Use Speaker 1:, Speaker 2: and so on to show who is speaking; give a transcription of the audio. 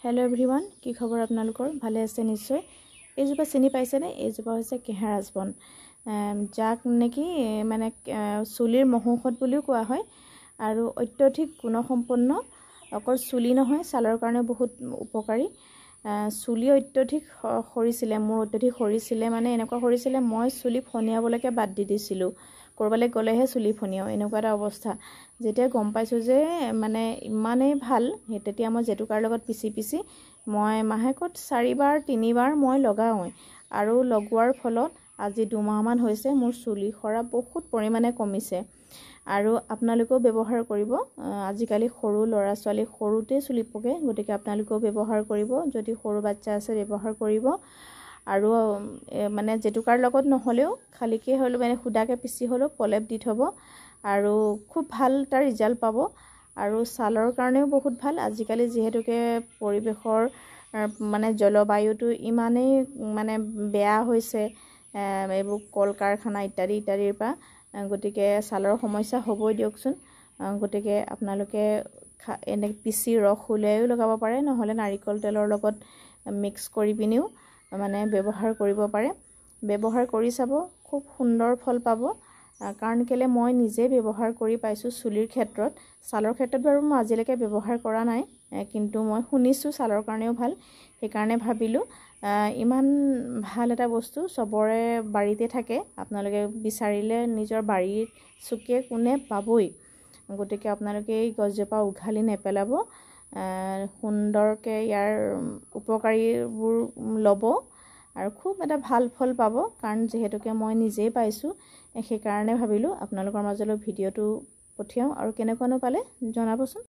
Speaker 1: Hello everyone की खबर आपनालोकर भाले आछे निश्चय एजुपा चिनि पाइसेने एजुपा होइसे केहाराज बन जाक नेकी माने चुलिर महौषध बुलिও কোৱা হয় আৰু অত্যধিক গুণসম্পন্ন অকল চুলি নহয় ছালৰ কাৰণে বহুত উপকাৰী চুলি অত্যধিক খৰিছিলে মোৰ অত্যধিক খৰিছিলে মানে এনেকুৱা খৰিছিলে মই চুলি ফনিয়াবলৈকে বাদ দি দিছিলো কৰবালে গলেহে চুলি ফনিয়াও এনেকুৱা এটা অৱস্থা যেতিয়া গম পাইছো যে মানে ইমানেই ভাল তেতিয়া মই জেতুকাৰ লগত পিছি মই মাহেকত 4 বাৰ 3 বাৰ মই লগাও আৰু লগোৱাৰ ফলত আজি 2 মাহ মান হৈছে মোৰ চুলি খৰা বহুত পৰিমাণে কমিছে আৰু আপোনালোকেও ব্যৱহাৰ কৰিব আজিকালি সৰু লৰা ছোৱালী সৰুতে চুলি পকে গতিকে আপোনালোকেও ব্যৱহাৰ কৰিব যদি সৰু বাচ্চা আছে ব্যৱহাৰ কৰিব আৰু মানে জেতুকাৰ লগত নহলেও খালিকে হলো মানে খুদাকে পিছি হলো পলেপ দি থব আৰু খুব ভাল তাৰ ৰিজাল্ট পাব আৰু ছালৰ কাৰণেও বহুত ভাল আজিকালি যেহেতুকে পৰিবেশৰ মানে জলবায়ুটো ইমানেই মানে বেয়া হৈছে এইবোৰ কল কাৰখানা ইত্যাদি ইত্যাদিৰ পৰা গতিকে ছালৰ সমস্যা হ'বই দিয়কচোন গতিকে আপোনালোকে এনে পিছি ৰস উলিয়াইও লগাব পাৰে নহলে নাৰিকল তেলৰ লগত মিক্স কৰি পিনিও মানে ব্যৱহাৰ কৰিব পাৰে ব্যৱহাৰ কৰি চাব খুব সুন্দৰ ফল পাব কাৰণ কেলে মই নিজে ব্যৱহাৰ কৰি পাইছো চুলিৰ ক্ষেত্ৰত ছালৰ ক্ষেত্ৰত বাৰু মই আজিলৈকে ব্যৱহাৰ কৰা নাই কিন্তু মই শুনিছো ছালৰ কাৰণেও ভাল সেই কাৰণে ভাবিলো ইমান ভাল এটা বস্তু সবৰে বাৰীতে থাকে আপোনালোকে বিচাৰিলে নিজৰ বাৰীৰ চুকে কোনে পাবই গতিকে আপোনালোকে এই গছজোপা উঘালি নেপেলাব সুন্দৰকে ইয়াৰ উপকাৰীবোৰ লব আৰু খুব এটা ভাল ফল পাব কাৰণ যেহেতুকে মই নিজেই পাইছো সেই কাৰণে ভাবিলো আপোনালোকৰ মাজলৈ ভিডিওটো পঠিয়াও আৰু কেনেকুৱানো পালে জনাবচোন।